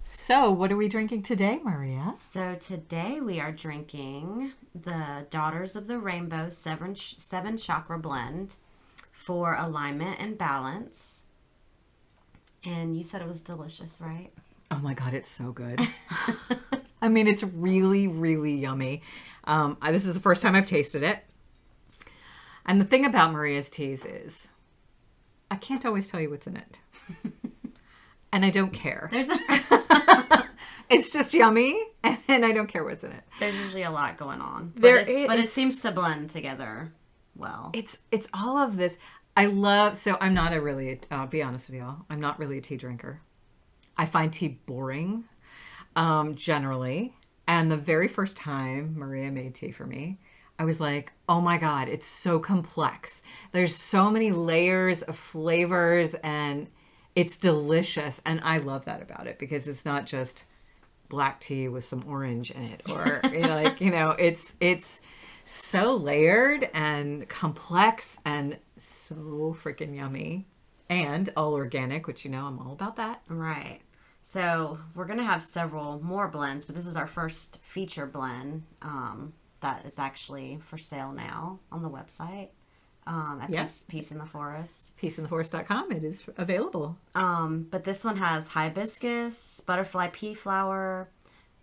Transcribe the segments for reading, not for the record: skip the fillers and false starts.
So, what are we drinking today, Maria? So today we are drinking the Daughters of the Rainbow seven Chakra Blend for alignment and balance. And you said it was delicious, right? Oh my God, it's so good. I mean, it's really, really yummy. This is the first time I've tasted it. And the thing about Maria's teas is I can't always tell you what's in it. And I don't care. It's just yummy, and I don't care what's in it. There's usually a lot going on. But There but it is. seems to blend together well. It's all of this. I love, so I'm not a really, I'll be honest with y'all, I'm not really a tea drinker. I find tea boring, generally. And the very first time Maria made tea for me, I was like, oh my God, it's so complex. There's so many layers of flavors and it's delicious. And I love that about it because it's not just black tea with some orange in it or it's so layered and complex and so freaking yummy and all organic, which I'm all about that. Right. So we're going to have several more blends, but this is our first feature blend that is actually for sale now on the website at Yes. Peace in the Forest. Peaceintheforest.com. It is available. But this one has hibiscus, butterfly pea flower,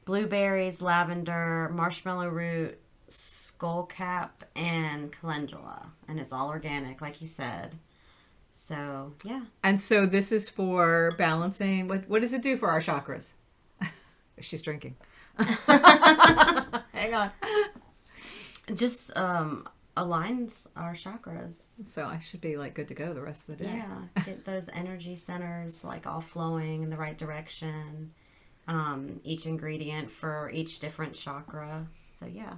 blueberries, lavender, marshmallow root, skullcap, and calendula. And it's all organic, like you said. So, yeah. And so this is for balancing. What does it do for our chakras? She's drinking. Hang on. Just aligns our chakras. So I should be like good to go the rest of the day. Yeah. Get those energy centers like all flowing in the right direction. Each ingredient for each different chakra. So, yeah.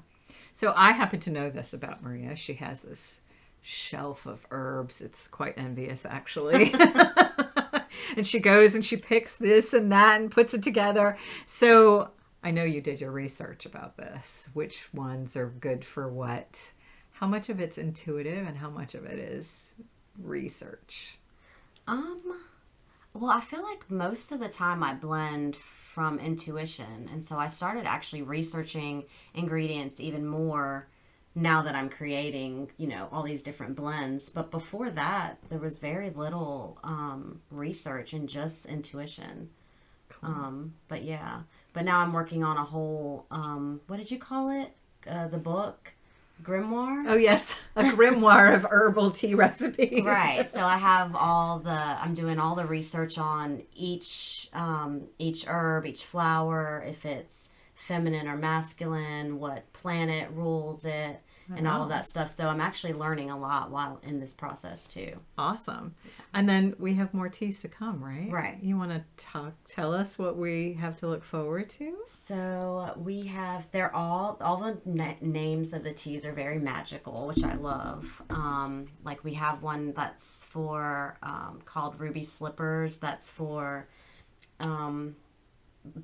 So I happen to know this about Maria. She has this shelf of herbs. It's quite envious, actually. And she goes and she picks this and that and puts it together. So I know you did your research about this. Which ones are good for what? How much of it's intuitive and how much of it is research? Well, I feel like most of the time I blend from intuition. And so I started actually researching ingredients even more now that I'm creating, all these different blends. But before that, there was very little research and just intuition. Cool. But yeah, but now I'm working on a whole, what did you call it? The book? Grimoire? Oh, yes. A grimoire of herbal tea recipes. Right. So I have I'm doing all the research on each herb, each flower, if it's feminine or masculine, what planet rules it, and all of that stuff. So I'm actually learning a lot while in this process too. Awesome. And then we have more teas to come, right? Right. You want to tell us what we have to look forward to? So they're all the names of the teas are very magical, which I love. Like we have one that's for, called Ruby Slippers. That's for,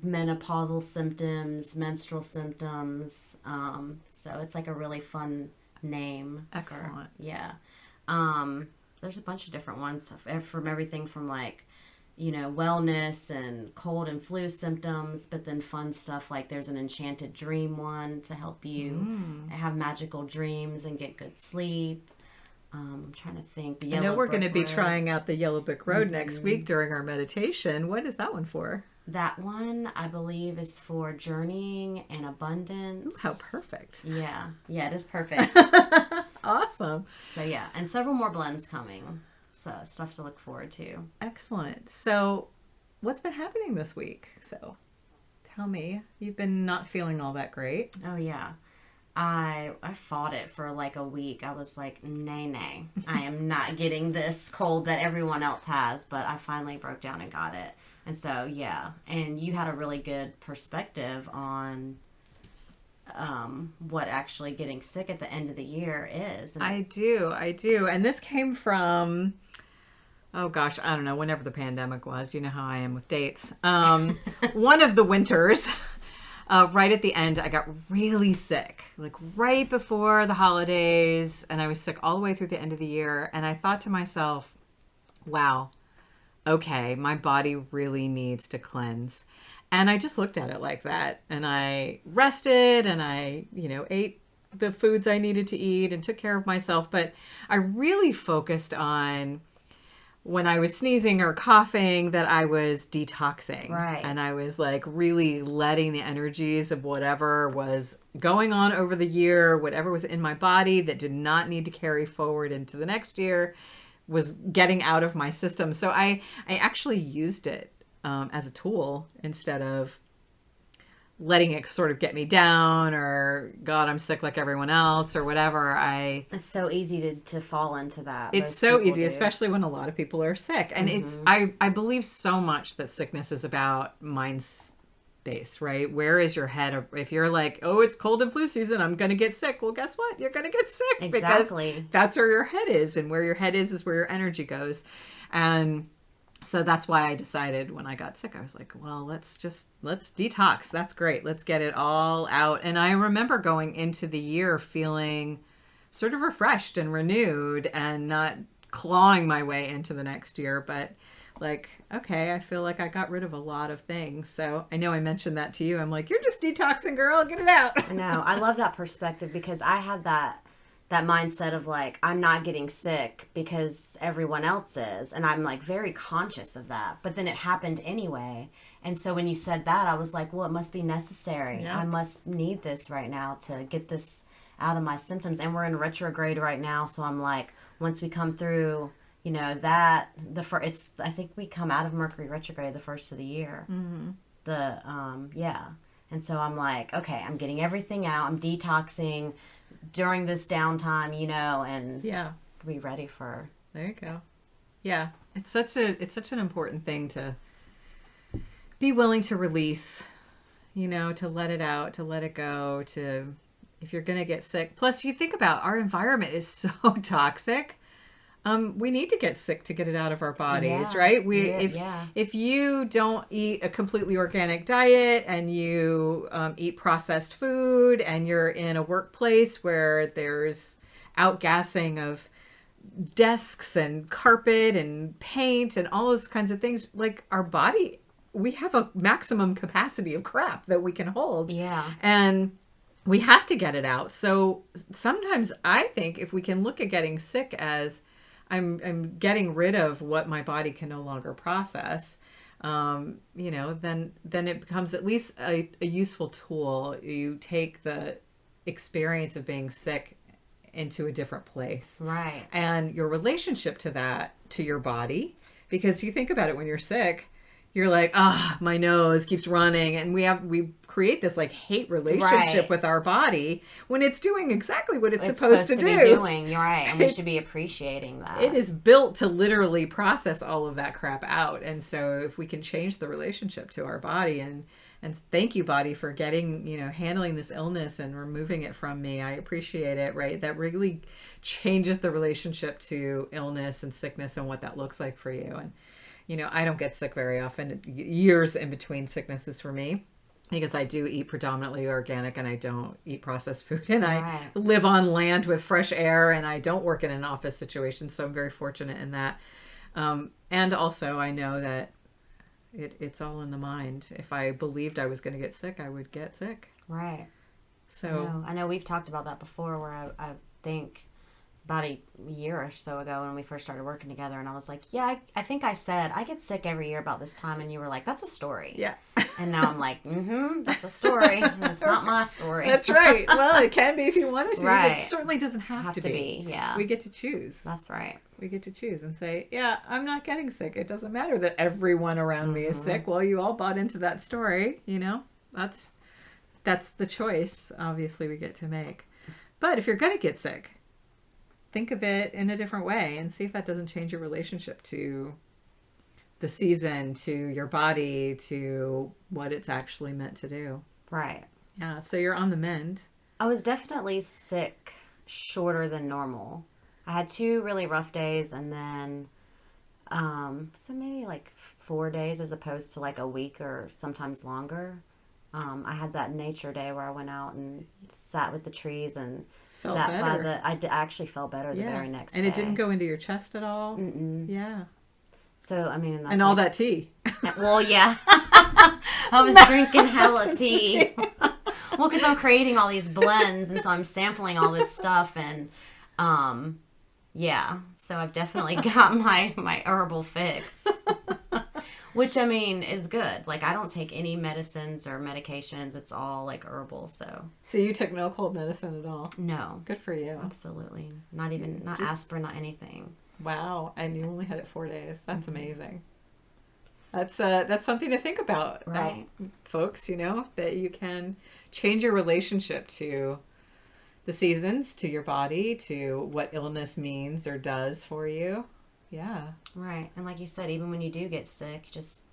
menopausal symptoms, menstrual symptoms. So it's like a really fun name. Excellent. There's a bunch of different ones from everything from like, wellness and cold and flu symptoms, but then fun stuff like there's an enchanted dream one to help you have magical dreams and get good sleep. I'm trying to think. I know we're going to be trying out the Yellow Brick Road next week during our meditation. What is that one for? That one, I believe, is for journeying and abundance. Ooh, how perfect. Yeah, it is perfect. Awesome. So, yeah, and several more blends coming. So, stuff to look forward to. Excellent. So, what's been happening this week? So, tell me. You've been not feeling all that great. Oh, yeah. I fought it for like a week. I was like, nay, I am not getting this cold that everyone else has. But I finally broke down and got it. And so, yeah. And you had a really good perspective on what actually getting sick at the end of the year is. And I do. And this came from, oh gosh, I don't know, whenever the pandemic was. You know how I am with dates. One of the winters. Right at the end, I got really sick, like right before the holidays, and I was sick all the way through the end of the year. And I thought to myself, wow, okay, my body really needs to cleanse. And I just looked at it like that. And I rested and I, ate the foods I needed to eat and took care of myself. But I really focused on when I was sneezing or coughing that I was detoxing. Right. And I was like really letting the energies of whatever was going on over the year, whatever was in my body that did not need to carry forward into the next year, was getting out of my system. So I actually used it as a tool instead of letting it sort of get me down or God, I'm sick like everyone else or whatever. It's so easy to fall into that. It's Most so people easy, do. especially when a lot of people are sick. And I believe so much that sickness is about mind space, right? Where is your head? If you're like, oh, it's cold and flu season, I'm going to get sick. Well, guess what? You're going to get sick Exactly. because that's where your head is. And where your head is where your energy goes. And so that's why I decided when I got sick, I was like, well, let's detox. That's great. Let's get it all out. And I remember going into the year feeling sort of refreshed and renewed and not clawing my way into the next year, but like, okay, I feel like I got rid of a lot of things. So I know I mentioned that to you. I'm like, you're just detoxing, girl. Get it out. I know. I love that perspective because I had that mindset of like, I'm not getting sick because everyone else is, and I'm like very conscious of that, but then it happened anyway. And so when you said that, I was like, well, it must be necessary. Yeah. I must need this right now to get this out of my symptoms. And we're in retrograde right now, so I'm like, once we come through, that I think we come out of Mercury retrograde the first of the year. Yeah. And so I'm like, okay, I'm getting everything out. I'm detoxing during this downtime, and Yeah. be ready for. There you go. Yeah. It's such an important thing to be willing to release, to let it out, to let it go, if you're going to get sick. Plus, you think about our environment is so toxic. We need to get sick to get it out of our bodies, Yeah. right? If you don't eat a completely organic diet and you eat processed food and you're in a workplace where there's outgassing of desks and carpet and paint and all those kinds of things, like our body, we have a maximum capacity of crap that we can hold. Yeah. And we have to get it out. So sometimes I think if we can look at getting sick as I'm getting rid of what my body can no longer process, then it becomes at least a useful tool. You take the experience of being sick into a different place. Right. And your relationship to that, to your body, because you think about it when you're sick, you're like, my nose keeps running. And we create this like hate relationship Right. with our body when it's doing exactly what it's It's supposed to be do. doing. You're right. And we should be appreciating that. It is built to literally process all of that crap out. And so if we can change the relationship to our body and thank you, body, for getting, handling this illness and removing it from me. I appreciate it, right? That really changes the relationship to illness and sickness and what that looks like for you. And, I don't get sick very often. Years in between sicknesses for me. Because I do eat predominantly organic and I don't eat processed food and I Right. live on land with fresh air and I don't work in an office situation. So I'm very fortunate in that. And also I know that it's all in the mind. If I believed I was going to get sick, I would get sick. Right. So I know we've talked about that before where I think about a year or so ago when we first started working together, and I was like, yeah, I think I said I get sick every year about this time, and you were like, that's a story. yeah. And now I'm like, that's a story. And it's not my story. That's right. Well, it can be if you want it to. Right. It certainly doesn't have to be. Yeah. We get to choose. That's right. We get to choose and say, yeah, I'm not getting sick. It doesn't matter that everyone around me is sick. Well, you all bought into that story, That's the choice, obviously, we get to make. But if you're going to get sick, think of it in a different way and see if that doesn't change your relationship to the season, to your body, to what it's actually meant to do. Right. Yeah, so you're on the mend. I was definitely sick shorter than normal. I had 2 really rough days and then so maybe like 4 days as opposed to like a week or sometimes longer. I had that nature day where I went out and sat with the trees and Felt sat by better. I actually felt better the very next And day. it didn't go into your chest at all. Mm-mm. Yeah. So, I mean, and that's And all that tea. well, yeah. I was drinking hella tea. Well, because I'm creating all these blends, and so I'm sampling all this stuff, and yeah. So I've definitely got my herbal fix, which I mean is good. Like I don't take any medicines or medications. It's all like herbal. So You took no cold medicine at all. no, Good for you. absolutely not even not aspirin, not anything. Wow. And you only had it 4 days. That's amazing. That's something to think about, Right. folks, that you can change your relationship to the seasons, to your body, to what illness means or does for you. Yeah. Right. And like you said, even when you do get sick, just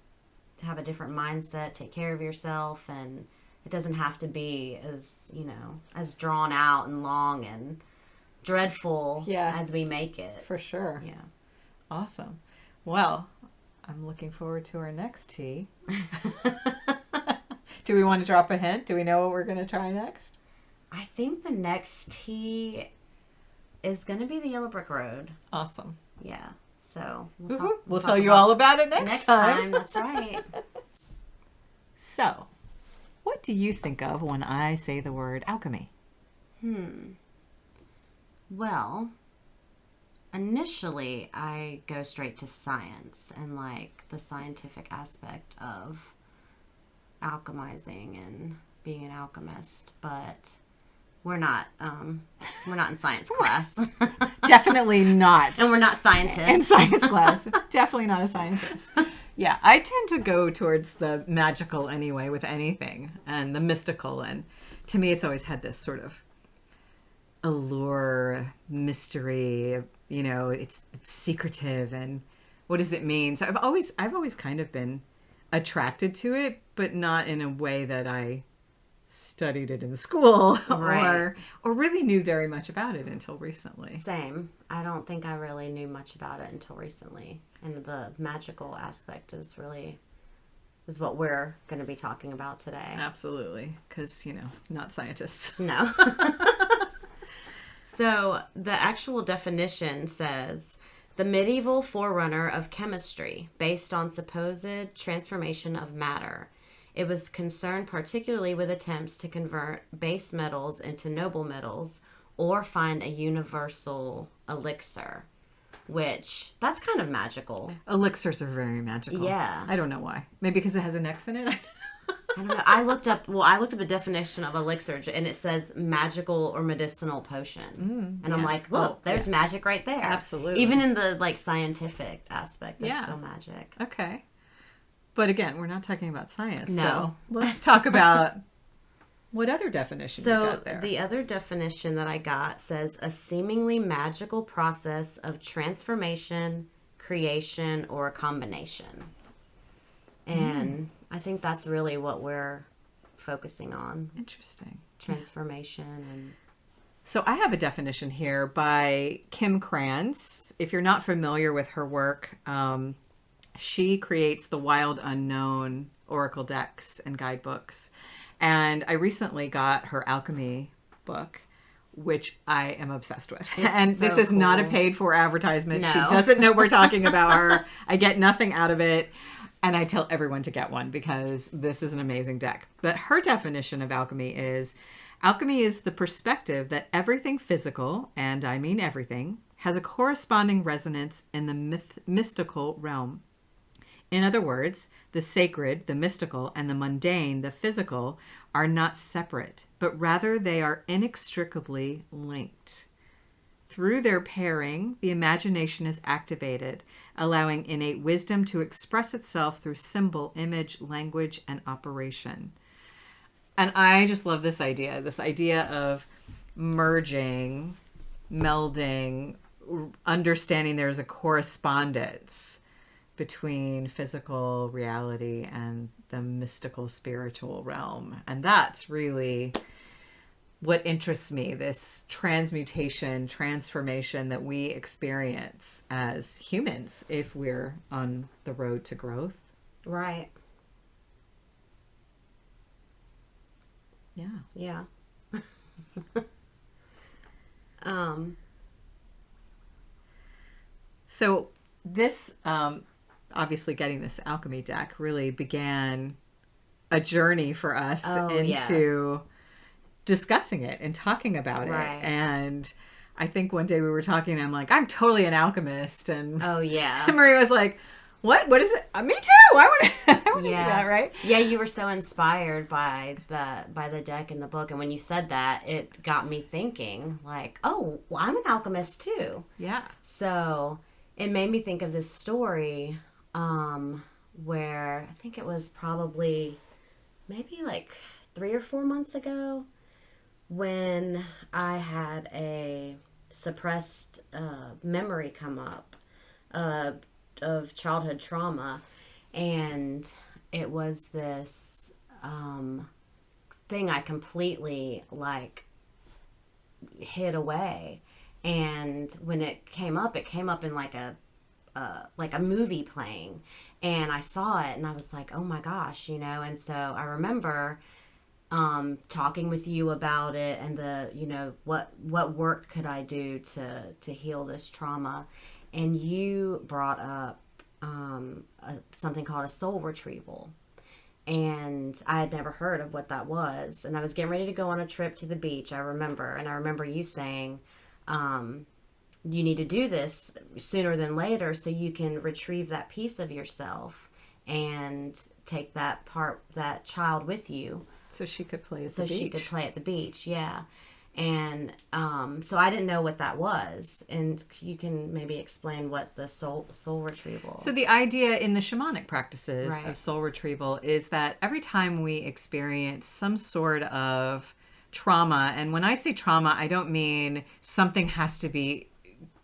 have a different mindset, take care of yourself, and it doesn't have to be as drawn out and long and dreadful as we make it. For sure. Yeah. Awesome. Well, I'm looking forward to our next tea. Do we want to drop a hint? Do we know what we're going to try next? I think the next tea is going to be the Yellow Brick Road. Awesome. Yeah. So we'll tell you all about it next time. That's right. So, what do you think of when I say the word alchemy? Well, initially I go straight to science and like the scientific aspect of alchemizing and being an alchemist, but we're not in science class. Definitely not. And we're not scientists. In science class. Definitely not a scientist. Yeah, I tend to go towards the magical anyway with anything and the mystical. And to me, it's always had this sort of allure, mystery, it's secretive and what does it mean? So I've always kind of been attracted to it, but not in a way that I studied it in school Right. or really knew very much about it until recently. Same. I don't think I really knew much about it until recently. And the magical aspect is what we're going to be talking about today. Absolutely, because, not scientists. No. So the actual definition says, the medieval forerunner of chemistry based on supposed transformation of matter. It was concerned particularly with attempts to convert base metals into noble metals or find a universal elixir, which that's kind of magical. Elixirs are very magical. Yeah. I don't know why. Maybe because it has an X in it? I don't know. I looked up a definition of elixir and it says magical or medicinal potion. And I'm like, look, there's magic right there. Absolutely. Even in the like scientific aspect, there's still magic. Okay. But again, we're not talking about science. No. So let's talk about what other definition you got there. The other definition that I got says a seemingly magical process of transformation, creation, or a combination. And I think that's really what we're focusing on. Interesting. Transformation and So I have a definition here by Kim Kranz. If you're not familiar with her work, she creates the Wild Unknown oracle decks and guidebooks. And I recently got her Alchemy book, which I am obsessed with. And so this is not a cool. paid for advertisement. No. She doesn't know we're talking about her. I get nothing out of it. And I tell everyone to get one because this is an amazing deck. But her definition of alchemy is the perspective that everything physical, and I mean everything, has a corresponding resonance in the mystical realm. In other words, the sacred, the mystical, and the mundane, the physical, are not separate, but rather they are inextricably linked. Through their pairing, the imagination is activated, allowing innate wisdom to express itself through symbol, image, language, and operation. And I just love this idea of merging, melding, understanding there's a correspondence between physical reality and the mystical spiritual realm. And that's really what interests me, this transmutation, transformation that we experience as humans if we're on the road to growth. right. Yeah. Yeah. um, So this, obviously getting this alchemy deck really began a journey for us oh, yes. into discussing it and talking about it. Right. And I think one day we were talking, and I'm like, I'm totally an alchemist. And Oh, yeah. Maria was like, what is it? Me too. I want to I want to do Yeah. that, right? Yeah, you were so inspired by the deck in the book, and when you said that, it got me thinking like, "Oh, well, I'm an alchemist too." Yeah. So, it made me think of this story where I think it was probably maybe like 3 or 4 months ago when I had a suppressed memory come up uh, of childhood trauma, and it was this thing I completely like hid away. And when it came up in like a movie playing, and I saw it, and I was like, oh my gosh, And so I remember talking with you about it, and what work could I do to heal this trauma, and you brought up something called a soul retrieval, and I had never heard of what that was, and I was getting ready to go on a trip to the beach. I remember you saying, you need to do this sooner than later so you can retrieve that piece of yourself and take that child with you So she could play at the so she could beach. play at the beach. Yeah. And so I didn't know what that was, and you can maybe explain what the soul retrieval. So the idea in the shamanic practices of Right. soul retrieval is that every time we experience some sort of trauma, and when I say trauma, I don't mean something has to be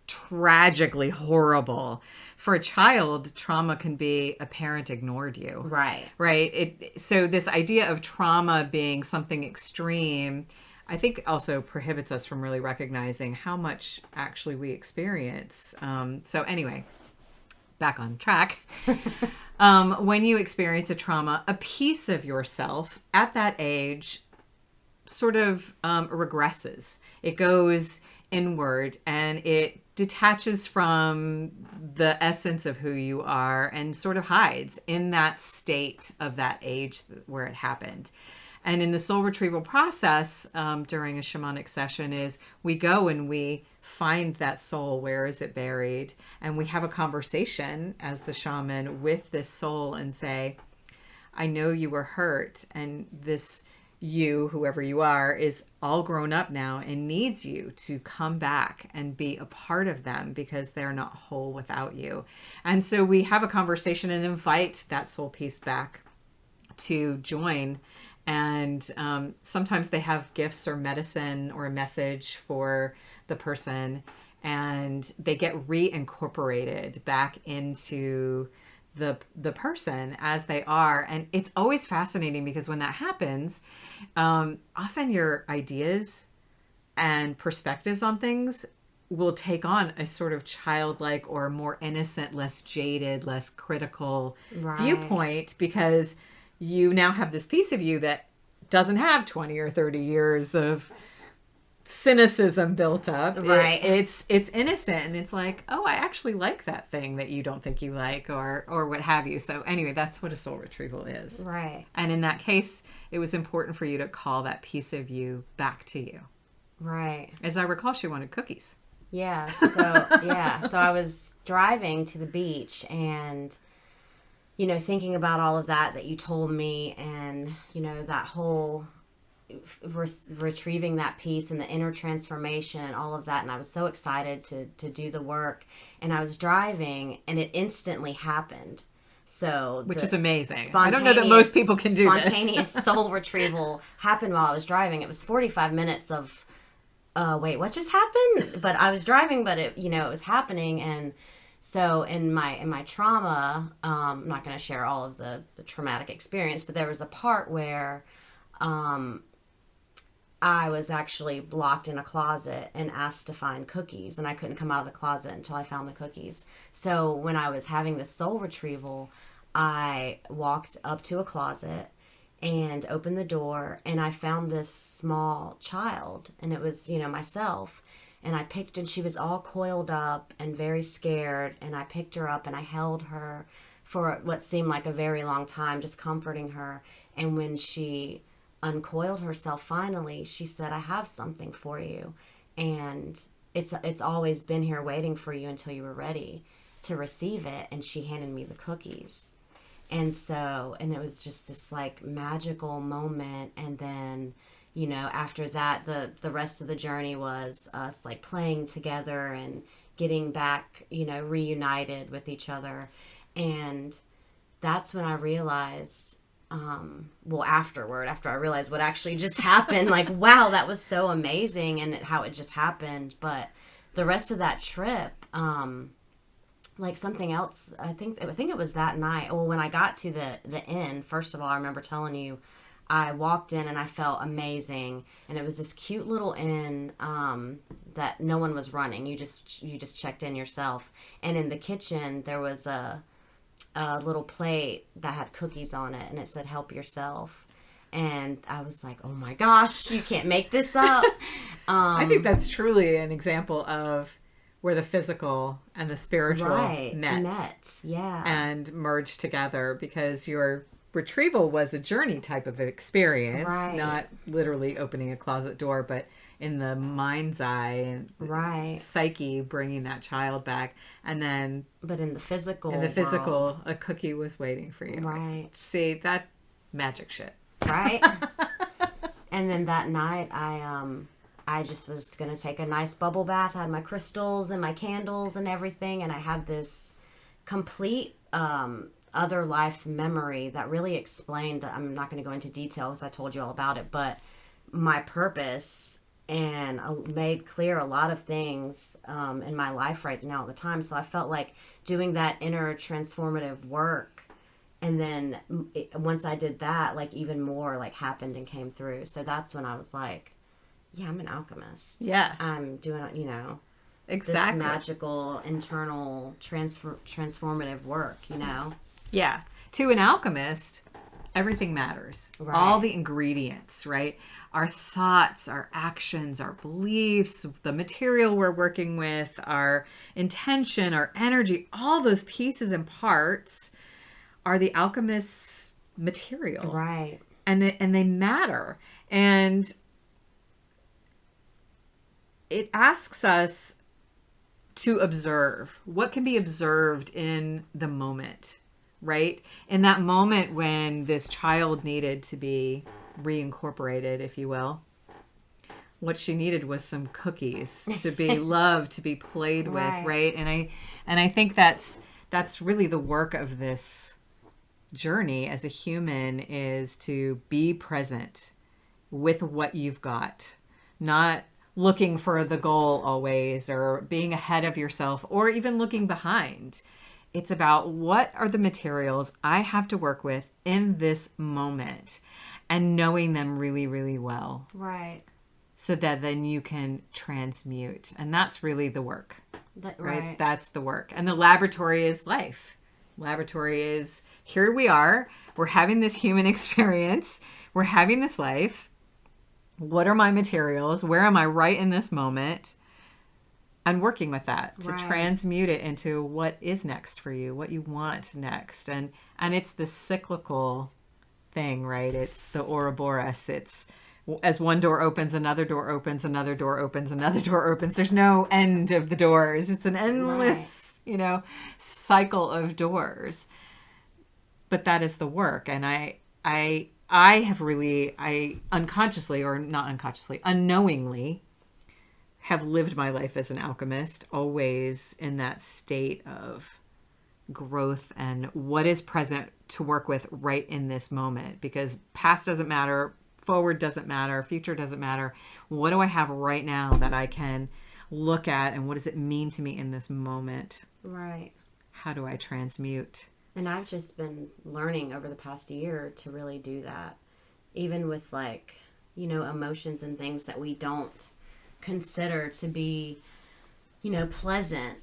tragically horrible. For a child, trauma can be a parent ignored you. Right. Right? So this idea of trauma being something extreme, I think also prohibits us from really recognizing how much actually we experience. So anyway, back on track. When you experience a trauma, a piece of yourself at that age sort of regresses. It goes inward and it detaches from the essence of who you are and sort of hides in that state of that age where it happened. And in the soul retrieval process during a shamanic session is we go and we find that soul. Where is it buried? And we have a conversation as the shaman with this soul and say, I know you were hurt, and this you, whoever you are, is all grown up now and needs you to come back and be a part of them because they're not whole without you. And so we have a conversation and invite that soul piece back to join. And sometimes they have gifts or medicine or a message for the person, and they get reincorporated back into the person as they are. And it's always fascinating because when that happens, often your ideas and perspectives on things will take on a sort of childlike or more innocent, less jaded, less critical Right. viewpoint, because you now have this piece of you that doesn't have 20 or 30 years of cynicism built up. Right. It's innocent, and it's like, oh, I actually like that thing that you don't think you like, or what have you. So anyway, that's what a soul retrieval is. Right. And in that case, it was important for you to call that piece of you back to you. Right. As I recall, she wanted cookies. Yeah. So I was driving to the beach, and thinking about all of that you told me, and that whole retrieving that piece and the inner transformation and all of that, and I was so excited to do the work, and I was driving and it instantly happened. So Which is amazing. I don't know that most spontaneous people can do this. spontaneous soul retrieval happened while I was driving. It was 45 minutes of wait, what just happened? But I was driving, but it was happening. And so in my trauma, I'm not going to share all of the traumatic experience, but there was a part where I was actually locked in a closet and asked to find cookies, and I couldn't come out of the closet until I found the cookies. So when I was having this soul retrieval, I walked up to a closet and opened the door, and I found this small child, and it was, myself. And and she was all coiled up and very scared, and I picked her up and I held her for what seemed like a very long time, just comforting her. And when she uncoiled herself finally, she said, "I have something for you, and it's always been here waiting for you until you were ready to receive it." And she handed me the cookies. And it was just this like magical moment. And then, after that, the rest of the journey was us like playing together and getting back, reunited with each other. And that's when I realized, after I realized what actually just happened, like, wow, that was so amazing, and how it just happened. But the rest of that trip, like something else, I think it was that night. Well, when I got to the inn, first of all, I remember telling you, I walked in and I felt amazing, and it was this cute little inn that no one was running. You just checked in yourself, and in the kitchen there was a little plate that had cookies on it, and it said "Help yourself." And I was like, "Oh my gosh, you can't make this up." I think that's truly an example of where the physical and the spiritual met, yeah, and merged together, because your retrieval was a journey type of experience, not literally opening a closet door, but in the mind's eye and psyche, bringing that child back. And then, but in the physical world, a cookie was waiting for you. Right. See, that magic shit. Right. And then that night, I just was going to take a nice bubble bath. I had my crystals and my candles and everything. And I had this complete other life memory that really explained, I'm not going to go into detail because I told you all about it, but my purpose, and made clear a lot of things in my life right now at the time. So I felt like doing that inner transformative work. And then once I did that, like even more like happened and came through. So that's when I was like, yeah, I'm an alchemist. Yeah. I'm doing, exactly, this magical internal transformative work, Yeah. To an alchemist, everything matters. Right. All the ingredients, right? Our thoughts, our actions, our beliefs, the material we're working with, our intention, our energy, all those pieces and parts are the alchemist's material. Right. And they matter. And it asks us to observe what can be observed in the moment, right? In that moment when this child needed to be reincorporated, if you will, what she needed was some cookies to be loved, to be played with, right? And I think that's really the work of this journey as a human, is to be present with what you've got, not looking for the goal always, or being ahead of yourself, or even looking behind. It's about, what are the materials I have to work with in this moment, and knowing them really, really well. Right. So that then you can transmute. And that's really the work. Right? That's the work. And the laboratory is life. Laboratory is, here we are. We're having this human experience. We're having this life. What are my materials? Where am I right in this moment? And working with that to transmute it into what is next for you, what you want next. And it's the cyclical thing, right? It's the Ouroboros. It's, as one door opens, another door opens, another door opens, another door opens. There's no end of the doors. It's an endless, cycle of doors. But that is the work. And I have really, unconsciously, or not unconsciously, unknowingly, have lived my life as an alchemist, always in that state of growth and what is present to work with right in this moment. Because past doesn't matter, forward doesn't matter, future doesn't matter. What do I have right now that I can look at, and what does it mean to me in this moment? Right. How do I transmute? And I've just been learning over the past year to really do that. Even with emotions and things that we don't consider to be, pleasant.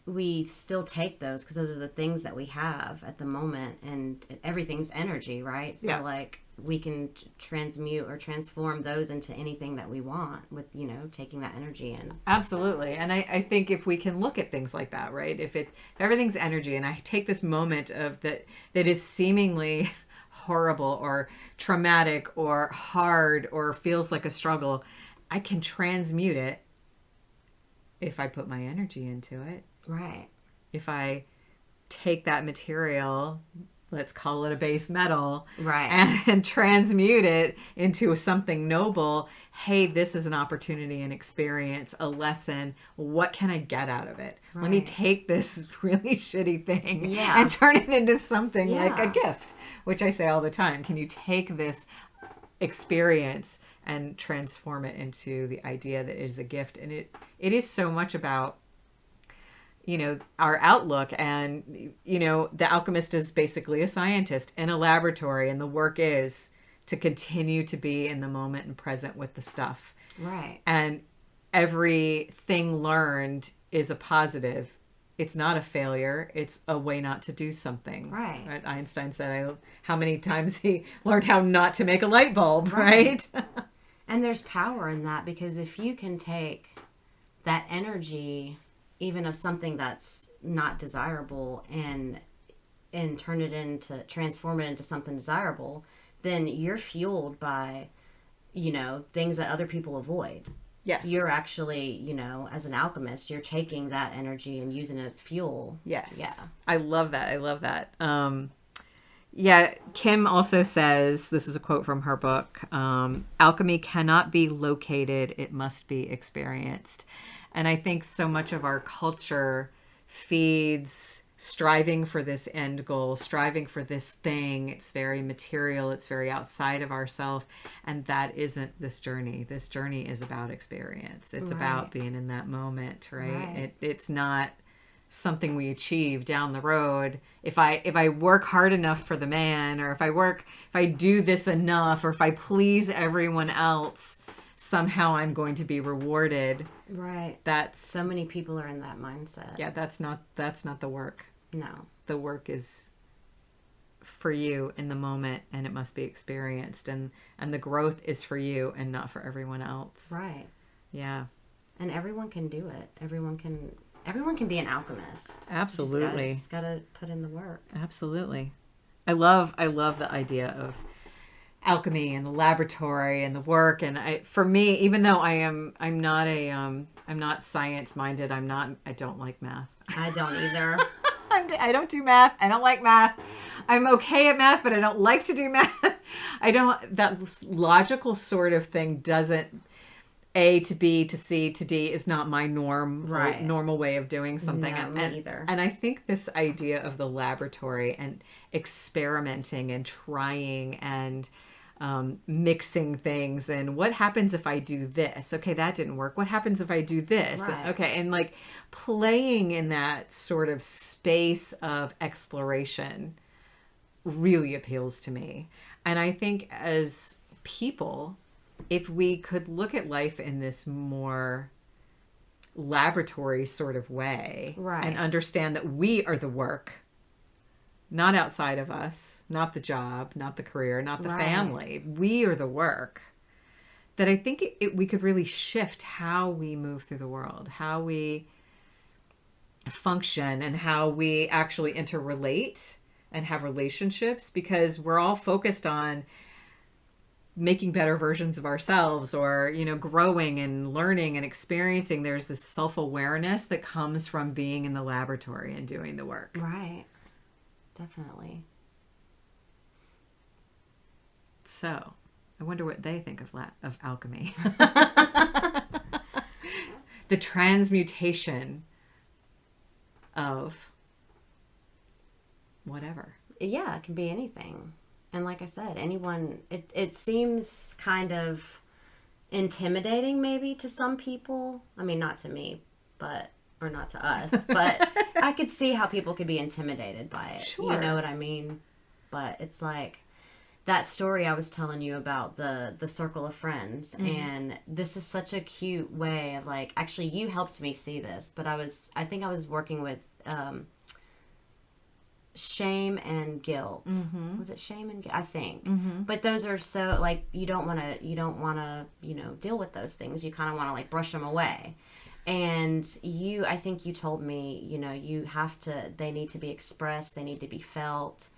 We still take those because those are the things that we have at the moment, and everything's energy, right? So we can transmute or transform those into anything that we want with, taking that energy in. Absolutely. And I think if we can look at things like that, right? If everything's energy, and I take this moment of that is seemingly horrible or traumatic or hard or feels like a struggle, I can transmute it if I put my energy into it. Right. If I take that material, let's call it a base metal, right, and transmute it into something noble. Hey, this is an opportunity, an experience, a lesson. What can I get out of it? Right. Let me take this really shitty thing Yeah. and turn it into something Yeah. like a gift, which I say all the time. Can you take this experience and transform it into the idea that it is a gift? And it is so much about, our outlook. And, the alchemist is basically a scientist in a laboratory, and the work is to continue to be in the moment and present with the stuff. Right. And everything learned is a positive. It's not a failure. It's a way not to do something. Right. Einstein said how many times he learned how not to make a light bulb, right? And there's power in that, because if you can take that energy, even of something that's not desirable, and transform it into something desirable, then you're fueled by, things that other people avoid. Yes. You're actually, as an alchemist, you're taking that energy and using it as fuel. Yes. Yeah. I love that. Yeah, Kim also says, this is a quote from her book, alchemy cannot be located, it must be experienced. And I think so much of our culture feeds striving for this end goal, striving for this thing. It's very material, it's very outside of ourselves. And that isn't this journey. This journey is about experience. It's about being in that moment, right? It's not something we achieve down the road. If I work hard enough for the man, or if I do this enough, or if I please everyone else, somehow I'm going to be rewarded. Right. That's so many people are in that mindset. Yeah, that's not the work. No. The work is for you in the moment, and it must be experienced, and the growth is for you and not for everyone else. Right. Yeah. And everyone can do it. Everyone can be an alchemist. Absolutely. You just gotta put in the work. Absolutely. I love the idea of alchemy and the laboratory and the work. And for me, even though I'm not science minded, I don't like math. I don't either. I don't do math. I don't like math. I'm okay at math, but I don't like to do math. That logical sort of thing doesn't, A to B to C to D is not my normal way of doing something. No, me either. And I think this idea of the laboratory and experimenting and trying and mixing things, and what happens if I do this? Okay, that didn't work. What happens if I do this? Right. Okay, and like playing in that sort of space of exploration really appeals to me. And I think as people, if we could look at life in this more laboratory sort of way, right, and understand that we are the work, not outside of us, not the job, not the career, not the right, family. We are the work. That I think we could really shift how we move through the world, how we function, and how we actually interrelate and have relationships, because we're all focused on making better versions of ourselves, or growing and learning and experiencing. There's this self-awareness that comes from being in the laboratory and doing the work. Right. Definitely. So I wonder what they think of alchemy. The transmutation of whatever. Yeah, it can be anything. And like I said, anyone, it seems kind of intimidating maybe to some people. I mean, not to me, or not to us, but I could see how people could be intimidated by it. Sure. You know what I mean? But it's like that story I was telling you about, the circle of friends. Mm-hmm. And this is such a cute way of like, actually you helped me see this, but I think I was working with shame and guilt. Was it shame and guilt? I think. Mm-hmm. But those are so, like, you don't want to, deal with those things. You kind of want to, like, brush them away. And I think you told me, they need to be expressed, they need to be felt,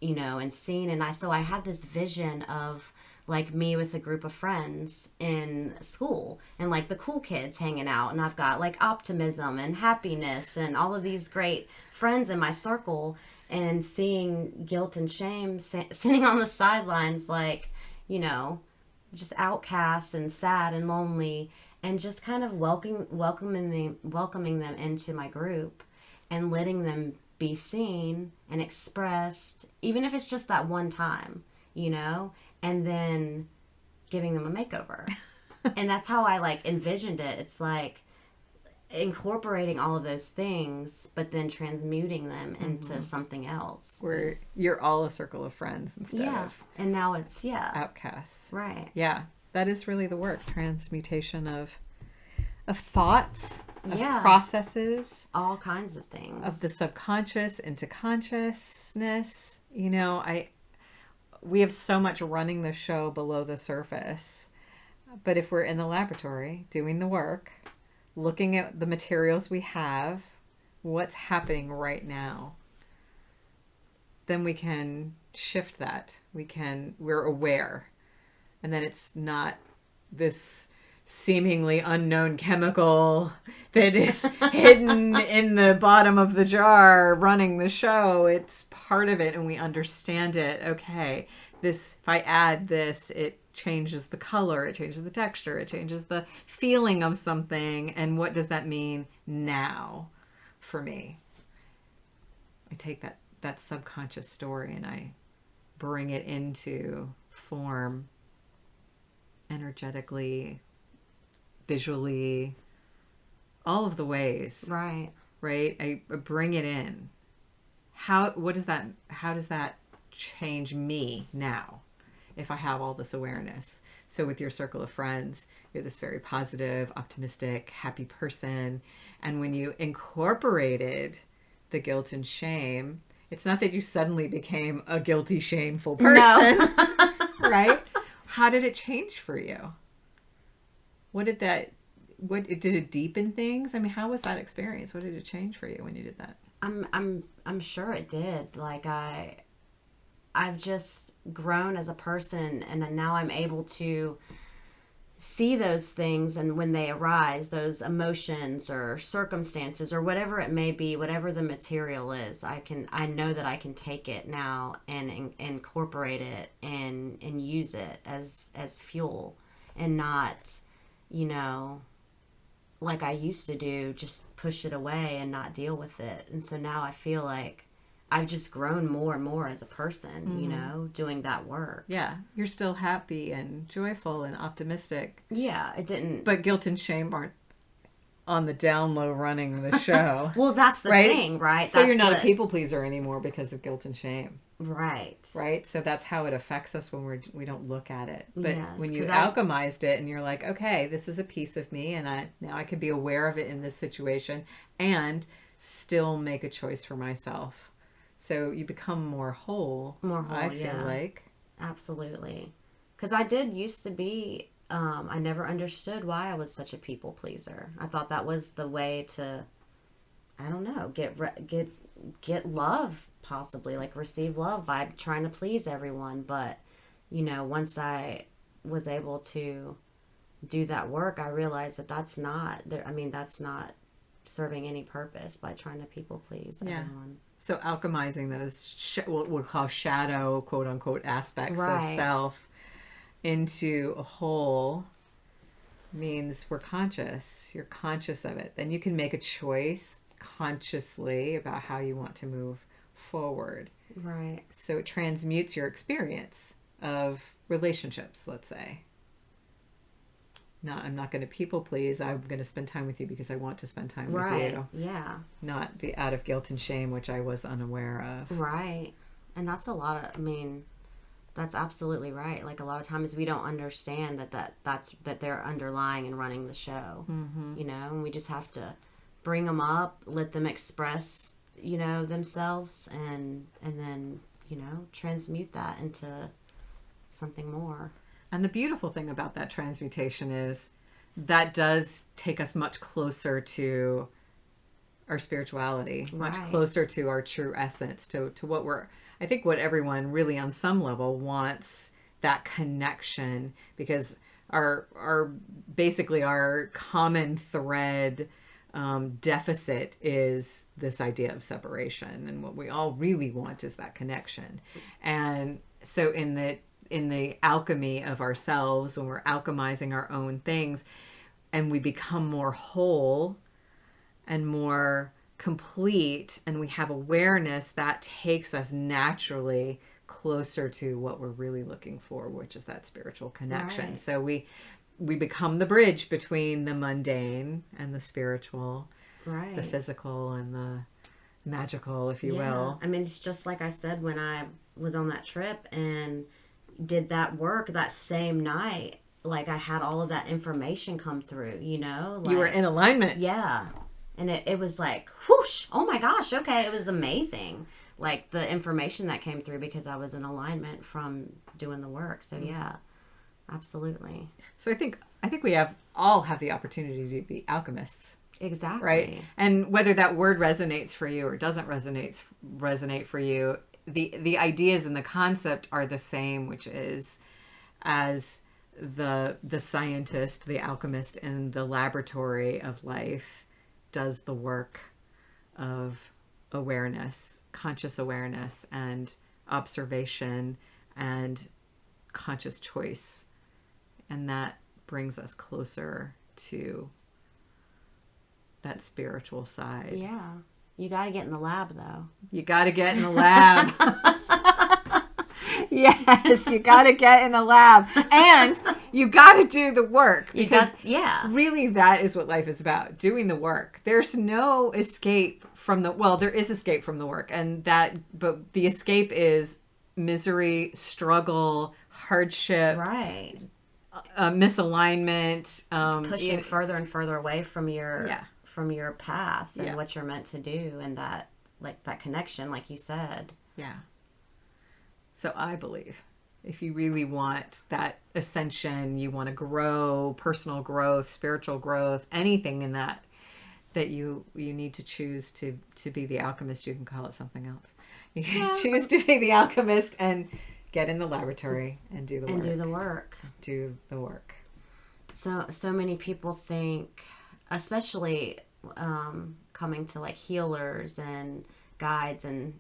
and seen. And so I had this vision of, like, me with a group of friends in school and, like, the cool kids hanging out. And I've got, like, optimism and happiness and all of these great friends in my circle, and seeing guilt and shame sitting on the sidelines, like, just outcasts and sad and lonely, and just kind of welcoming them into my group and letting them be seen and expressed, even if it's just that one time, and then giving them a makeover. And that's how I, like, envisioned it. It's like incorporating all of those things, but then transmuting them into something else. Where you're all a circle of friends instead of and now it's outcasts. Right. Yeah. That is really the work. Transmutation of thoughts, of processes, all kinds of things, of the subconscious into consciousness. We have so much running the show below the surface, but if we're in the laboratory doing the work, looking at the materials we have, what's happening right now, then we can shift that. We're aware. And then it's not this seemingly unknown chemical that is hidden in the bottom of the jar running the show. It's part of it, and we understand it. Okay, if I add this, it changes the color, it changes the texture, it changes the feeling of something. And what does that mean now for me? I take that subconscious story and I bring it into form, energetically, visually, all of the ways. Right. I bring it in. How does that change me now if I have all this awareness? So with your circle of friends, you're this very positive, optimistic, happy person. And when you incorporated the guilt and shame, it's not that you suddenly became a guilty, shameful person. No. Right? How did it change for you? Did it deepen things? I mean, how was that experience? What did it change for you when you did that? I'm sure it did. Like, I've just grown as a person, and now I'm able to see those things, and when they arise, those emotions or circumstances or whatever it may be, whatever the material is, I know that I can take it now and incorporate it and use it as fuel, and not, like I used to do, just push it away and not deal with it. And so now I feel like I've just grown more and more as a person, doing that work. Yeah. You're still happy and joyful and optimistic. Yeah, it didn't. But guilt and shame aren't on the down low running the show. Well, that's the thing, right? So you're not a people pleaser anymore because of guilt and shame. Right. Right? So that's how it affects us when we don't look at it. But yes, when you alchemized it and you're like, okay, this is a piece of me, and now I can be aware of it in this situation and still make a choice for myself. So you become more whole. I feel like. Absolutely. Because I did used to be, I never understood why I was such a people pleaser. I thought that was the way to, I don't know, get love, possibly, like receive love by trying to please everyone. But, once I was able to do that work, I realized that's not serving any purpose by trying to people please everyone. So alchemizing those, what we'll call shadow, quote unquote, aspects of self into a whole means we're conscious. You're conscious of it. Then you can make a choice consciously about how you want to move forward. Right. So it transmutes your experience of relationships, let's say. I'm not going to people please. I'm going to spend time with you because I want to spend time with you. Yeah. Not be out of guilt and shame, which I was unaware of. Right. And that's a lot of, that's absolutely right. Like, a lot of times we don't understand that they're underlying and running the show, and we just have to bring them up, let them express themselves, and then, transmute that into something more. And the beautiful thing about that transmutation is that does take us much closer to our spirituality, much Right. closer to our true essence, to what I think what everyone really on some level wants, that connection, because our basically our common thread deficit is this idea of separation, and what we all really want is that connection. And so in the alchemy of ourselves, when we're alchemizing our own things and we become more whole and more complete, and we have awareness, that takes us naturally closer to what we're really looking for, which is that spiritual connection. Right. So we become the bridge between the mundane and the spiritual, Right. the physical and the magical, if you Yeah. will. I mean, it's just like I said when I was on that trip and did that work that same night. Like, I had all of that information come through, Like, You were in alignment. yeah. And it was like, whoosh, oh my gosh, okay. It was amazing. Like, the information that came through because I was in alignment from doing the work. So, yeah, absolutely. So I think we all have the opportunity to be alchemists. Exactly. Right? And whether that word resonates for you or doesn't resonate for you, the ideas and the concept are the same, which is, as the scientist, the alchemist in the laboratory of life does the work of awareness, conscious awareness and observation and conscious choice. And that brings us closer to that spiritual side. Yeah. You got to get in the lab, though. You got to get in the lab. Yes, you got to get in the lab. And you got to do the work. Because really that is what life is about, doing the work. There's no escape from there is escape from the work. But the escape is misery, struggle, hardship. Right. Misalignment. Pushing further and further away from your path and what you're meant to do, and that connection, like you said. Yeah. So I believe if you really want that ascension, you want to grow, personal growth, spiritual growth, anything in that you need to choose to be the alchemist. You can call it something else. You can choose to be the alchemist and get in the laboratory and do the work. Do the work. So many people think, especially coming to like healers and guides, and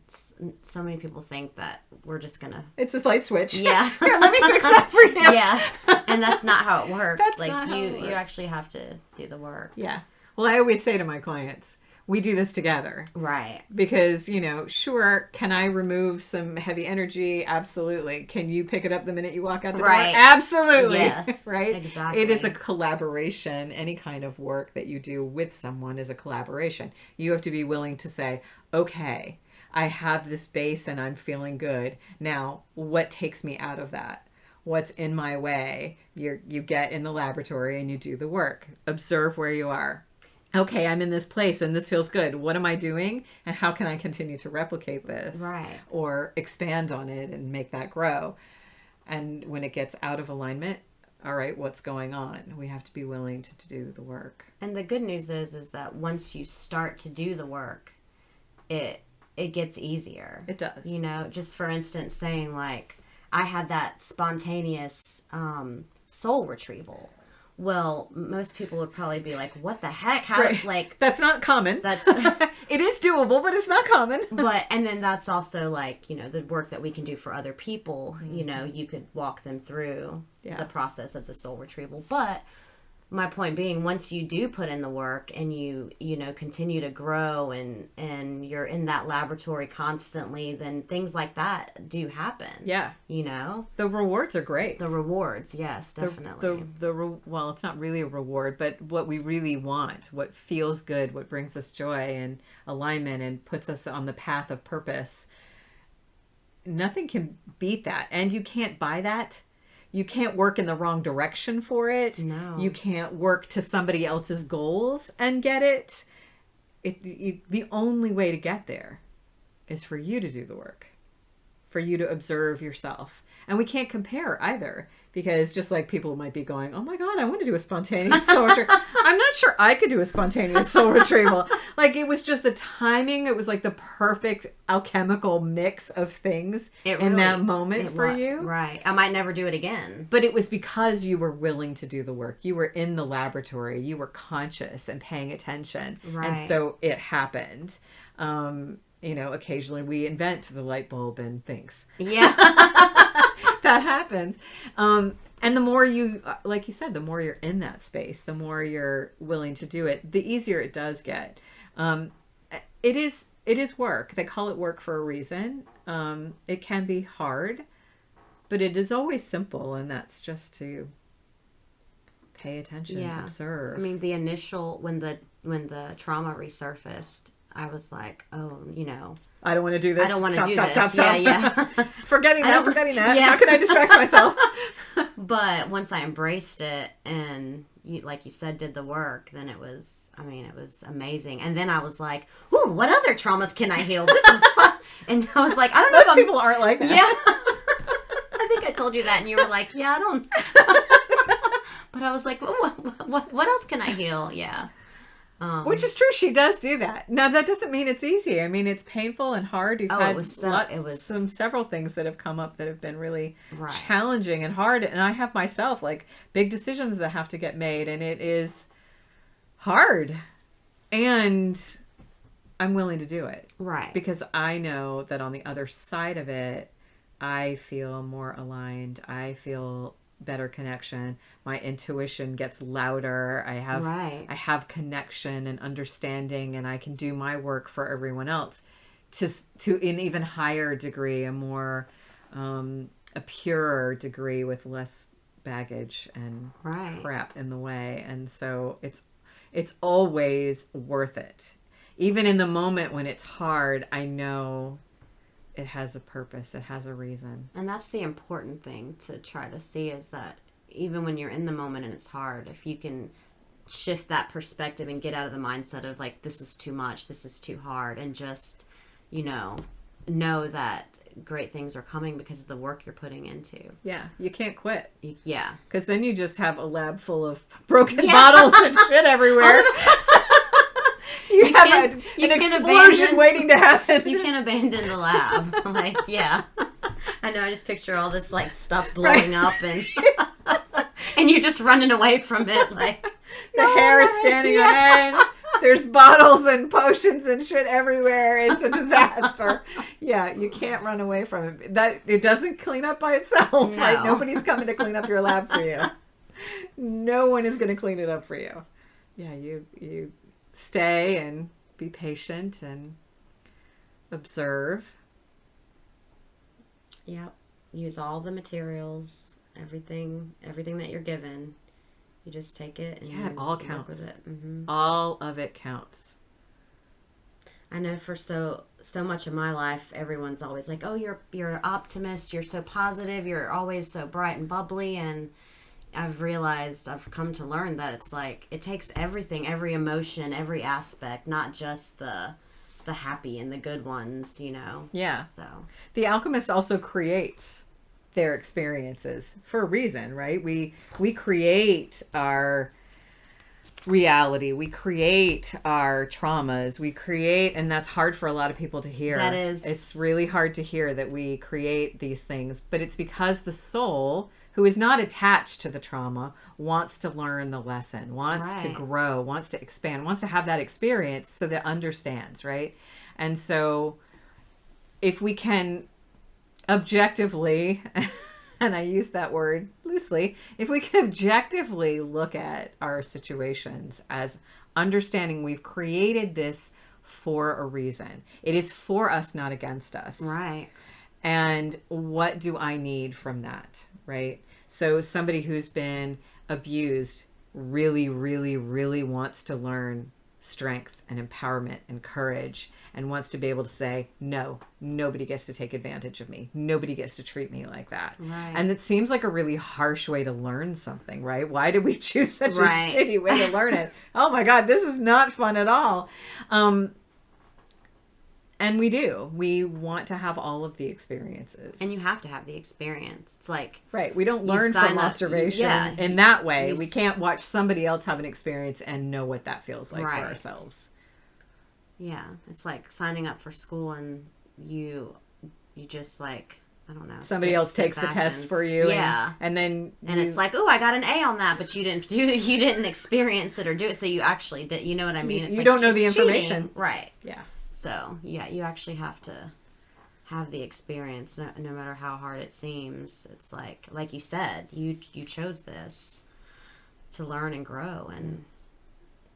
so many people think that we're just gonna, it's a light switch. Yeah. Here, let me fix that for you. Yeah. And that's not how it works. That's like not how it you works. actually have to do the work. Yeah. Well, I always say to my clients, we do this together. Right. Because, sure, can I remove some heavy energy? Absolutely. Can you pick it up the minute you walk out the door? Absolutely. Yes. Right? Exactly. It is a collaboration. Any kind of work that you do with someone is a collaboration. You have to be willing to say, okay, I have this base and I'm feeling good. Now, what takes me out of that? What's in my way? You get in the laboratory and you do the work. Observe where you are. Okay, I'm in this place and this feels good. What am I doing? And how can I continue to replicate this? Right. Or expand on it and make that grow? And when it gets out of alignment, all right, what's going on? We have to be willing to do the work. And the good news is that once you start to do the work, it gets easier. It does. Just for instance, saying like, I had that spontaneous soul retrieval. Well, most people would probably be like, what the heck? How, right. That's not common. That's it is doable, but it's not common. And then that's also like, the work that we can do for other people. Mm-hmm. You could walk them through the process of the soul retrieval. But my point being, once you do put in the work and you continue to grow and you're in that laboratory constantly, then things like that do happen. Yeah. The rewards are great. The rewards, yes, definitely. Well, it's not really a reward, but what we really want, what feels good, what brings us joy and alignment and puts us on the path of purpose. Nothing can beat that. And you can't buy that. You can't work in the wrong direction for it. No. You can't work to somebody else's goals and get it. the only way to get there is for you to do the work, for you to observe yourself. And we can't compare either, because just like people might be going, oh my God, I want to do a spontaneous soul retrieval. I'm not sure I could do a spontaneous soul retrieval. Like, it was just the timing. It was like the perfect alchemical mix of things in that moment for you. Right. I might never do it again. But it was because you were willing to do the work. You were in the laboratory. You were conscious and paying attention. Right. And so it happened. Occasionally we invent the light bulb and things. Yeah. That happens. And the more you, like you said, the more you're in that space, the more you're willing to do it, the easier it does get. It is work. They call it work for a reason. It can be hard, but it is always simple, and that's just to pay attention, observe. I mean, the initial, when the trauma resurfaced, I was like, oh, I don't want to do this. I don't want to do this. Stop. Yeah. Forgetting that. Yeah. How can I distract myself? But once I embraced it and, like you said, did the work, then it was amazing. And then I was like, ooh, what other traumas can I heal? This is fun. And I was like, I don't know. Most people aren't like that. Yeah. I think I told you that, and you were like, yeah, I don't. But I was like, what else can I heal? Yeah. Which is true. She does do that. Now, that doesn't mean it's easy. I mean, it's painful and hard. You've had several things that have come up that have been really challenging and hard. And I have myself, like, big decisions that have to get made. And it is hard. And I'm willing to do it. Right. Because I know that on the other side of it, I feel more aligned. I feel better connection. My intuition gets louder. I have connection and understanding, and I can do my work for everyone else to an even higher degree, a purer degree with less baggage and crap in the way. And so it's always worth it. Even in the moment when it's hard, I know it has a purpose. It has a reason. And that's the important thing to try to see, is that even when you're in the moment and it's hard, if you can shift that perspective and get out of the mindset of like, this is too much, this is too hard, and just, know that great things are coming because of the work you're putting into. Yeah. You can't quit. Yeah. Because then you just have a lab full of broken bottles and shit everywhere. You have an explosion waiting to happen. You can abandon the lab. Like, yeah. I know, I just picture all this, like, stuff blowing up and and you just running away from it, like... The hair is standing on end. There's bottles and potions and shit everywhere. It's a disaster. Yeah, you can't run away from it. It doesn't clean up by itself, right? Nobody's coming to clean up your lab for you. No one is going to clean it up for you. Yeah, you stay and be patient and observe. Yep. Use all the materials, everything that you're given. You just take it and it all counts. Work with it. Mm-hmm. All of it counts. I know for so much of my life, everyone's always like, "Oh, you're an optimist. You're so positive. You're always so bright and bubbly." And I've come to learn that it's like it takes everything, every emotion, every aspect, not just the happy and the good ones, Yeah. So the alchemist also creates their experiences for a reason, right? We create our reality. We create our traumas. And that's hard for a lot of people to hear. That is. It's really hard to hear that we create these things, but it's because the soul, who is not attached to the trauma, wants to learn the lesson, wants to grow, wants to expand, wants to have that experience so that it understands, right? And so if we can objectively, and I use that word loosely, if we can objectively look at our situations as understanding we've created this for a reason. It is for us, not against us. Right. And what do I need from that, right? So somebody who's been abused really, really, really wants to learn strength and empowerment and courage, and wants to be able to say, no, nobody gets to take advantage of me. Nobody gets to treat me like that. Right. And it seems like a really harsh way to learn something, right? Why did we choose such Right. a shitty way to learn it? Oh my God, this is not fun at all. And we do. We want to have all of the experiences. And you have to have the experience. It's like... Right. We don't learn from observation in that way. We can't watch somebody else have an experience and know what that feels like for ourselves. Yeah. It's like signing up for school and you just like, I don't know. Somebody else takes the test for you. Yeah. And then it's like, oh, I got an A on that, but you didn't experience it or do it. So you actually did. You know what I mean? It's you like, don't know the information. Cheating. Right. Yeah. So, yeah, you actually have to have the experience, no matter how hard it seems. It's like you said, you chose this to learn and grow, and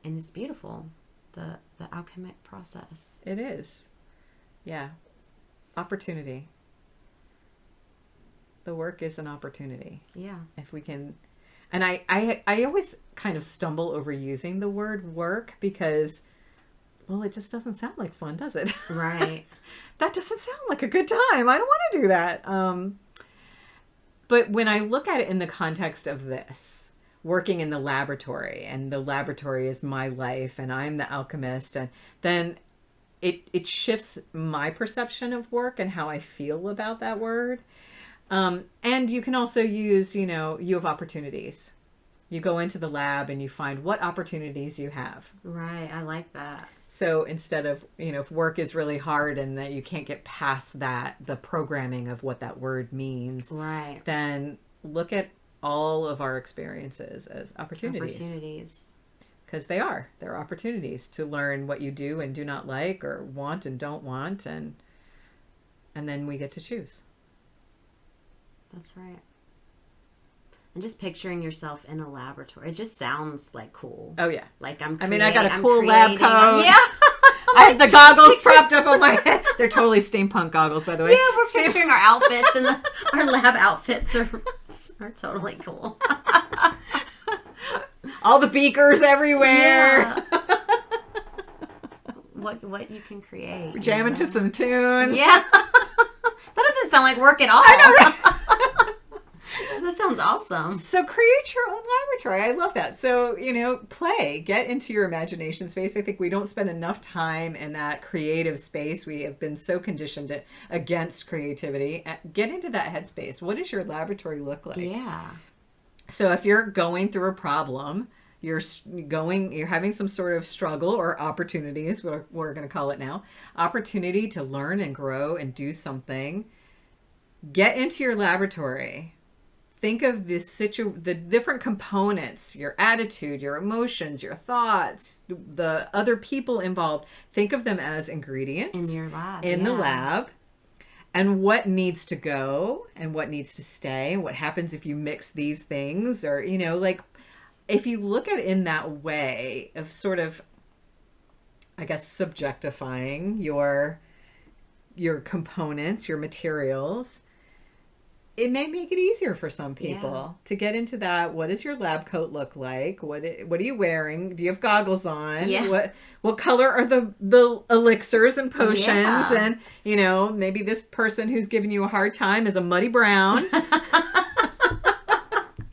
it's beautiful, the alchemic process. It is. Yeah. Opportunity. The work is an opportunity. Yeah. If we can... And I always kind of stumble over using the word work because... Well, it just doesn't sound like fun, does it? Right. That doesn't sound like a good time. I don't want to do that. But when I look at it in the context of this, working in the laboratory, and the laboratory is my life, and I'm the alchemist, and then it shifts my perception of work and how I feel about that word. And you can also use, you have opportunities. You go into the lab and you find what opportunities you have. Right. I like that. So instead of, if work is really hard and that you can't get past that, the programming of what that word means, right, then look at all of our experiences as opportunities. Because they're opportunities to learn what you do and do not like, or want and don't want, and then we get to choose. That's right. And just picturing yourself in a laboratory, it just sounds like cool. Oh yeah. Like I got a cool lab coat. Yeah. I have the goggles propped up on my head. They're totally steampunk goggles, by the way. Yeah, we're picturing our outfits, and our lab outfits are totally cool. All the beakers everywhere. Yeah. What you can create. We're jamming to some tunes. Yeah. That doesn't sound like work at all. I know, right? That sounds awesome. So create your own laboratory. I love that. So, play. Get into your imagination space. I think we don't spend enough time in that creative space. We have been so conditioned against creativity. Get into that headspace. What does your laboratory look like? Yeah. So if you're going through a problem, you're having some sort of struggle or opportunity is what we're going to call it now. Opportunity to learn and grow and do something. Get into your laboratory. Think of the different components, your attitude, your emotions, your thoughts, the other people involved. Think of them as ingredients in your lab. In the lab, and what needs to go and what needs to stay. What happens if you mix these things, or if you look at it in that way of sort of, I guess, subjectifying your components, your materials. It may make it easier for some people to get into that. What does your lab coat look like? What are you wearing? Do you have goggles on? Yeah. What color are the elixirs and potions? Yeah. And, maybe this person who's giving you a hard time is a muddy brown.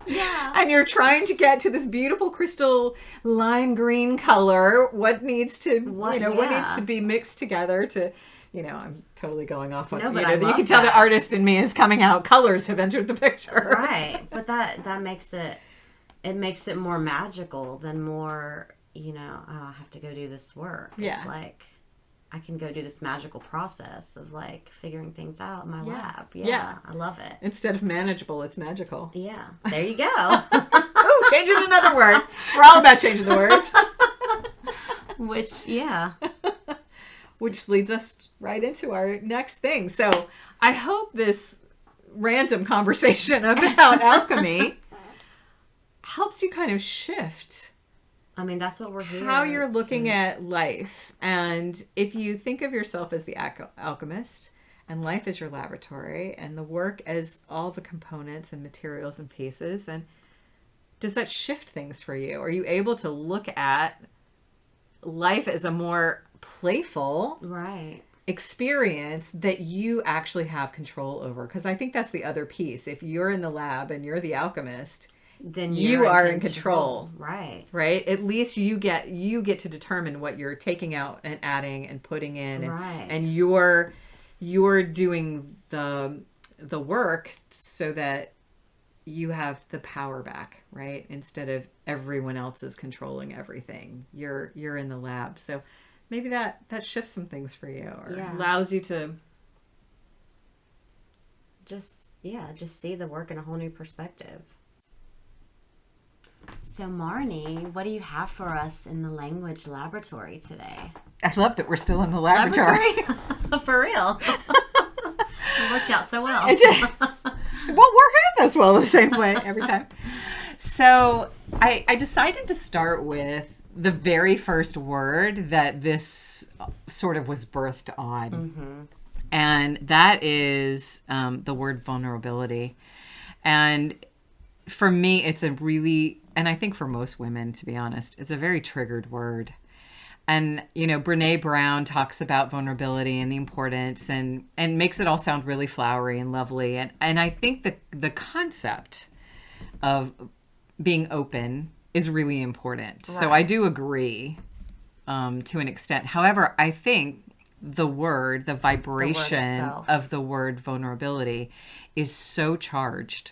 Yeah. And you're trying to get to this beautiful crystal lime green color. What needs to be mixed together to... I'm totally going off on you can tell the artist in me is coming out. Colors have entered the picture. Right. But that makes it more magical than more, I have to go do this work. Yeah. It's like I can go do this magical process of figuring things out in my lab. Yeah. I love it. Instead of manageable, it's magical. Yeah. There you go. Oh, changing another word. We're all about changing the words. Which leads us right into our next thing. So I hope this random conversation about alchemy helps you kind of shift. I mean, that's what we're here. How you're looking at life. And if you think of yourself as the alchemist, and life as your laboratory, and the work as all the components and materials and pieces, and does that shift things for you? Are you able to look at life as a more playful Right. experience that you actually have control over. Because I think that's the other piece. If you're in the lab and you're the alchemist, Then you are in control. Right. Right? At least you get to determine what you're taking out and adding and putting in, and Right. you're doing the work so that you have the power back, right? Instead of everyone else is controlling everything. You're in the lab. So maybe that shifts some things for you, or allows you to just see the work in a whole new perspective. So Marnie, what do you have for us in the language laboratory today? I love that we're still in the laboratory. For real. It worked out so well. It did. It won't work out this well the same way every time. So I decided to start with the very first word that this sort of was birthed on. Mm-hmm. And that is the word vulnerability. And for me, it's a really, and I think for most women, to be honest, it's a very triggered word. And, Brene Brown talks about vulnerability and the importance and makes it all sound really flowery and lovely. And I think the concept of being open is really important. Right. So I do agree to an extent. However, I think the vibration of the word vulnerability is so charged.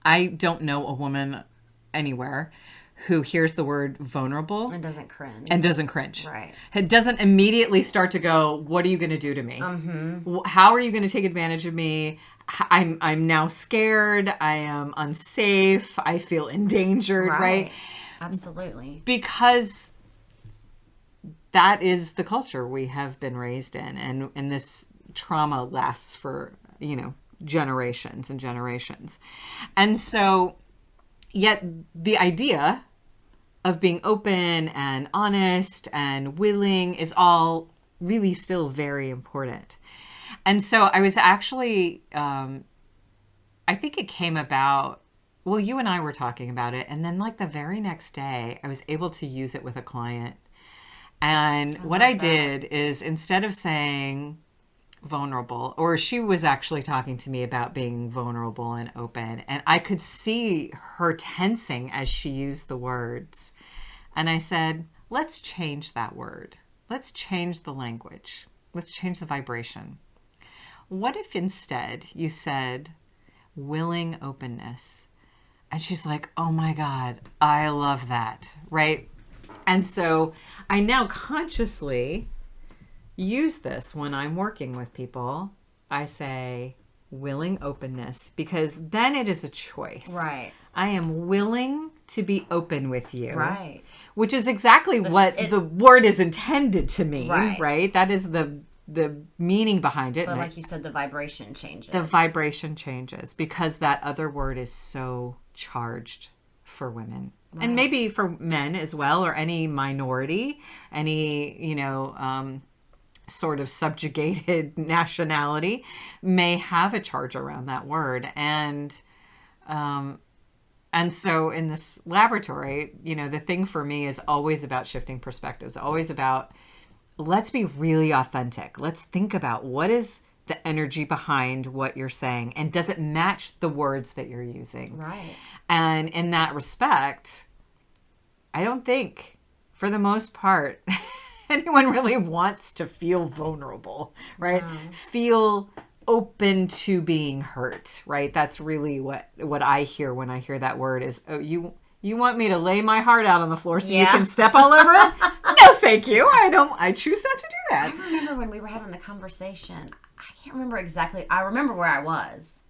I don't know a woman anywhere who hears the word vulnerable and doesn't cringe. Right. It doesn't immediately start to go, what are you going to do to me? Mm-hmm. How are you going to take advantage of me? I'm now scared. I am unsafe. I feel endangered, right? Absolutely. Because that is the culture we have been raised in. And this trauma lasts for, generations and generations. And so, yet the idea of being open and honest and willing is all really still very important. And so I was actually, I think it came about, well, you and I were talking about it. And then like the very next day, I was able to use it with a client. And what I did is, instead of saying vulnerable, or she was actually talking to me about being vulnerable and open, and I could see her tensing as she used the words. And I said, let's change that word. Let's change the language. Let's change the vibration. What if instead you said willing openness? And she's like, oh my God, I love that, right? And so I now consciously use this when I'm working with people. I say willing openness, because then it is a choice. Right. I am willing to be open with you. Right. Which is exactly what the word is intended to mean, right? That is the meaning behind it. But like you said, the vibration changes. The vibration changes because that other word is so charged for women. Right. And maybe for men as well, or any minority, any, sort of subjugated nationality may have a charge around that word. And so in this laboratory, the thing for me is always about shifting perspectives, always about, let's be really authentic. Let's think about what is the energy behind what you're saying, and does it match the words that you're using? Right. And in that respect, I don't think, for the most part, anyone really wants to feel vulnerable, right? Feel open to being hurt, right? That's really what I hear when I hear that word is, oh, you want me to lay my heart out on the floor so you can step all over it? No, thank you. I choose not to do that. I remember when we were having the conversation, I can't remember exactly. I remember where I was,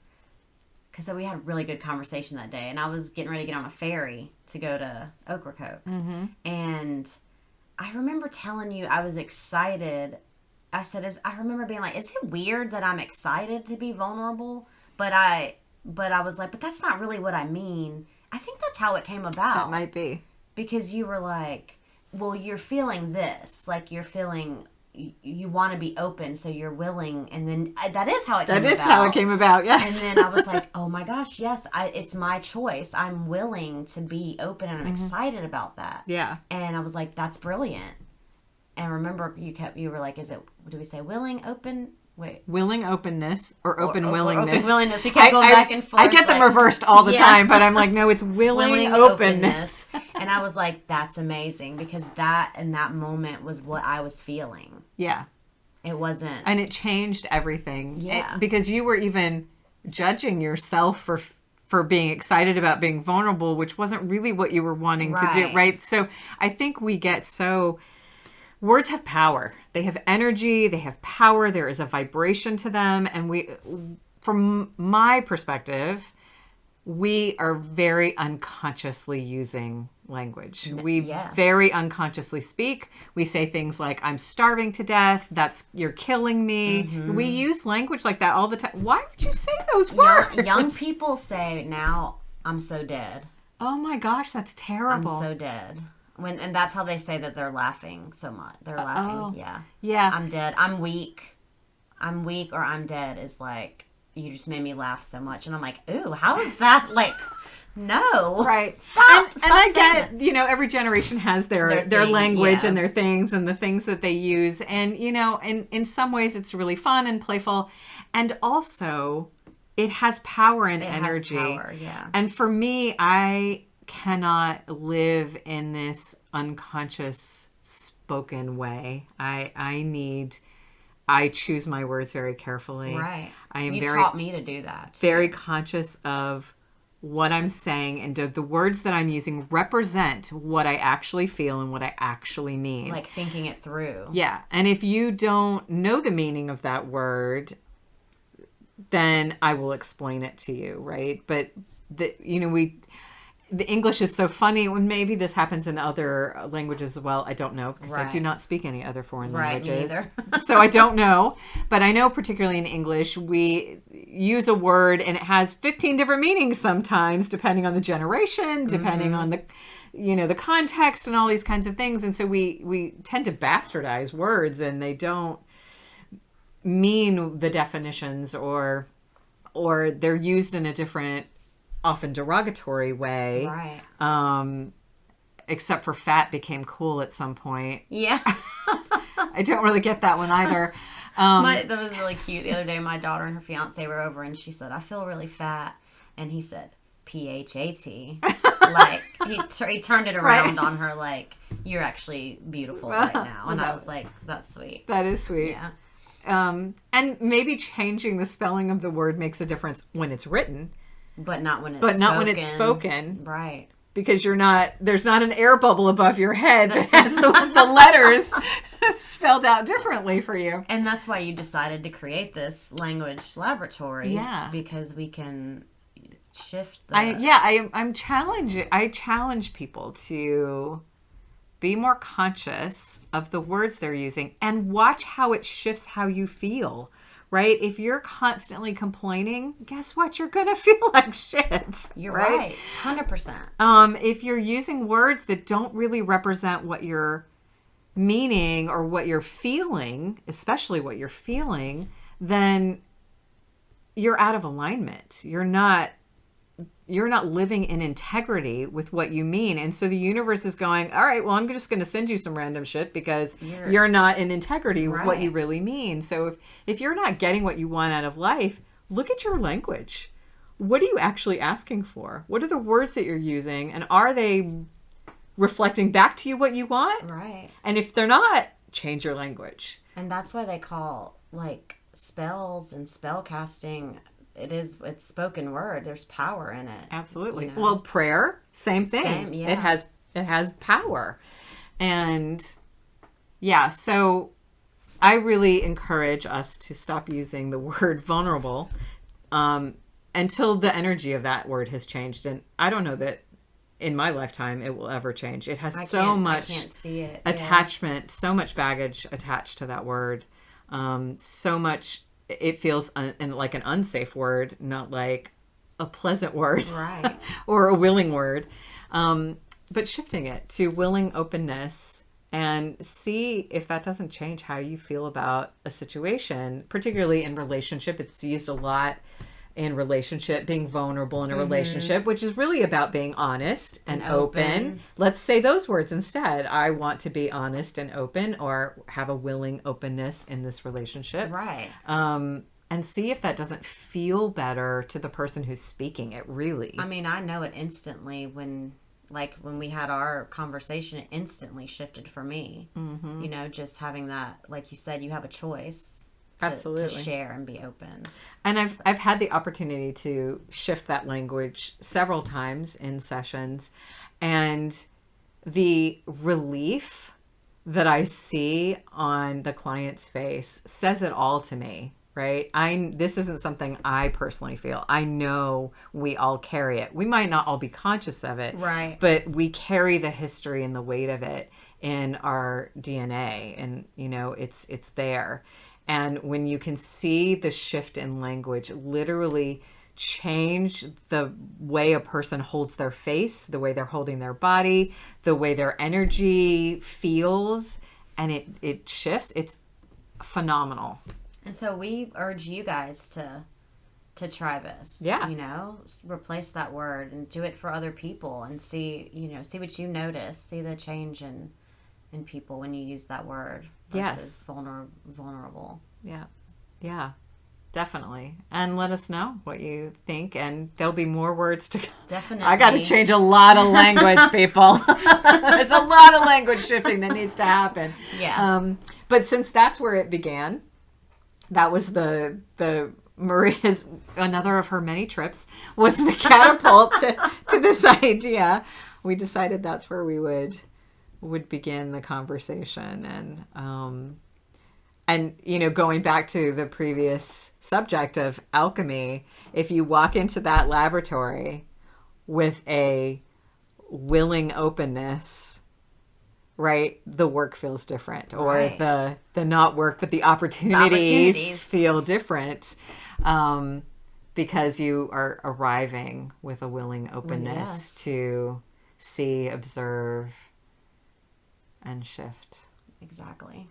because we had a really good conversation that day, and I was getting ready to get on a ferry to go to Ocracoke. Mm-hmm. And I remember telling you I was excited. I remember being like, is it weird that I'm excited to be vulnerable? But I was like, but that's not really what I mean. I think that's how it came about. That might be. Because you were like, well, you're feeling this. Like, you're feeling, you want to be open, so you're willing. And then that is how it came about. That is how it came about, yes. And then I was like, oh my gosh, yes, it's my choice. I'm willing to be open, and I'm excited about that. Yeah. And I was like, that's brilliant. And remember, you were like, do we say willing, open? Wait. Willing openness or open Or willingness. open willingness. We kept going back and forth. I get them reversed all the time, but I'm like, no, it's willing openness. And I was like, that's amazing, because that in that moment was what I was feeling. Yeah. It wasn't. And it changed everything. Yeah. Because you were even judging yourself for being excited about being vulnerable, which wasn't really what you were wanting to do, right? So I think we get words have power. They have energy. They have power. There is a vibration to them. And from my perspective, we are very unconsciously using language. We very unconsciously speak. We say things like, I'm starving to death. You're killing me. Mm-hmm. We use language like that all the time. Why would you say those words? Young people say now, I'm so dead. Oh my gosh, that's terrible. I'm so dead. And that's how they say that they're laughing so much. They're laughing. Yeah. Yeah. I'm dead. I'm weak. Or I'm dead is like, you just made me laugh so much. And I'm like, ooh, how is that like, no. Right. Stop. And I get, every generation has their language and their things and the things that they use. And, in some ways it's really fun and playful. And also it has power and energy. Has power, yeah. And for me, I cannot live in this unconscious spoken way. I choose my words very carefully. Right. You taught me to do that. Very conscious of what I'm saying, and the words that I'm using represent what I actually feel and what I actually mean. Like thinking it through. Yeah. And if you don't know the meaning of that word, then I will explain it to you, right? But the English is so funny. When maybe this happens in other languages as well. I don't know, because I do not speak any other foreign languages. Me either. So I don't know. But I know particularly in English, we use a word and it has 15 different meanings sometimes, depending on the generation, depending on the context and all these kinds of things. And so we tend to bastardize words, and they don't mean the definitions, or they're used in a different, often derogatory way. Right. Except for fat became cool at some point. Yeah. I don't really get that one either. That was really cute. The other day, my daughter and her fiance were over, and she said, I feel really fat. And he said, PHAT. Like, he turned it around on her, like, you're actually beautiful right now. And I was like, that's sweet. That is sweet. Yeah. And maybe changing the spelling of the word makes a difference when it's written. But not when it's spoken. Right. Because there's not an air bubble above your head that has the letters spelled out differently for you. And that's why you decided to create this language laboratory. Yeah. Because we can shift I challenge people to be more conscious of the words they're using and watch how it shifts how you feel. Right? If you're constantly complaining, guess what? You're going to feel like shit. You're right. 100%. If you're using words that don't really represent what you're meaning or what you're feeling, especially what you're feeling, then you're out of alignment. You're not living in integrity with what you mean. And so the universe is going, all right, well, I'm just going to send you some random shit because you're not in integrity with what you really mean. So if you're not getting what you want out of life, look at your language. What are you actually asking for? What are the words that you're using? And are they reflecting back to you what you want? Right. And if they're not, change your language. And that's why they call, like, spells and spell casting, it's spoken word. There's power in it. Absolutely. Well, prayer, same thing. It has power. And so I really encourage us to stop using the word vulnerable until the energy of that word has changed. And I don't know that in my lifetime it will ever change. It has so much attachment, so much baggage attached to that word. So much. It feels like an unsafe word, not like a pleasant word, right? Or a willing word. But shifting it to willing openness, and see if that doesn't change how you feel about a situation, particularly in relationship. It's used a lot in relationship, being vulnerable in a relationship, which is really about being honest and open. Let's say those words instead. I want to be honest and open, or have a willing openness in this relationship. Right. And see if that doesn't feel better to the person who's speaking it, really. I mean, I know it instantly when we had our conversation, it instantly shifted for me. You know, just having that, like you said, you have a choice to share and be open. And I've had the opportunity to shift that language several times in sessions, and the relief that I see on the client's face says it all to me. Right? This isn't something I personally feel. I know we all carry it. We might not all be conscious of it. Right. But we carry the history and the weight of it in our DNA, and you know, it's there. And when you can see the shift in language literally change the way a person holds their face, the way they're holding their body, the way their energy feels, and it shifts, it's phenomenal. And so we urge you guys to try this. Yeah. You know, replace that word and do it for other people, and see what you notice, see the change in people when you use that word versus vulnerable. Yeah. Yeah. Definitely. And let us know what you think, and there'll be more words to come. Definitely. I got to change a lot of language, people. There's a lot of language shifting that needs to happen. Yeah. But since that's where it began, that was the Maria's, another of her many trips, was the catapult to this idea. We decided that's where we would begin the conversation. And you know, going back to the previous subject of alchemy, if you walk into that laboratory with a willing openness, right, the work feels different, or the not work, but the opportunities feel different, because you are arriving with a willing openness to see, observe, and shift. Exactly.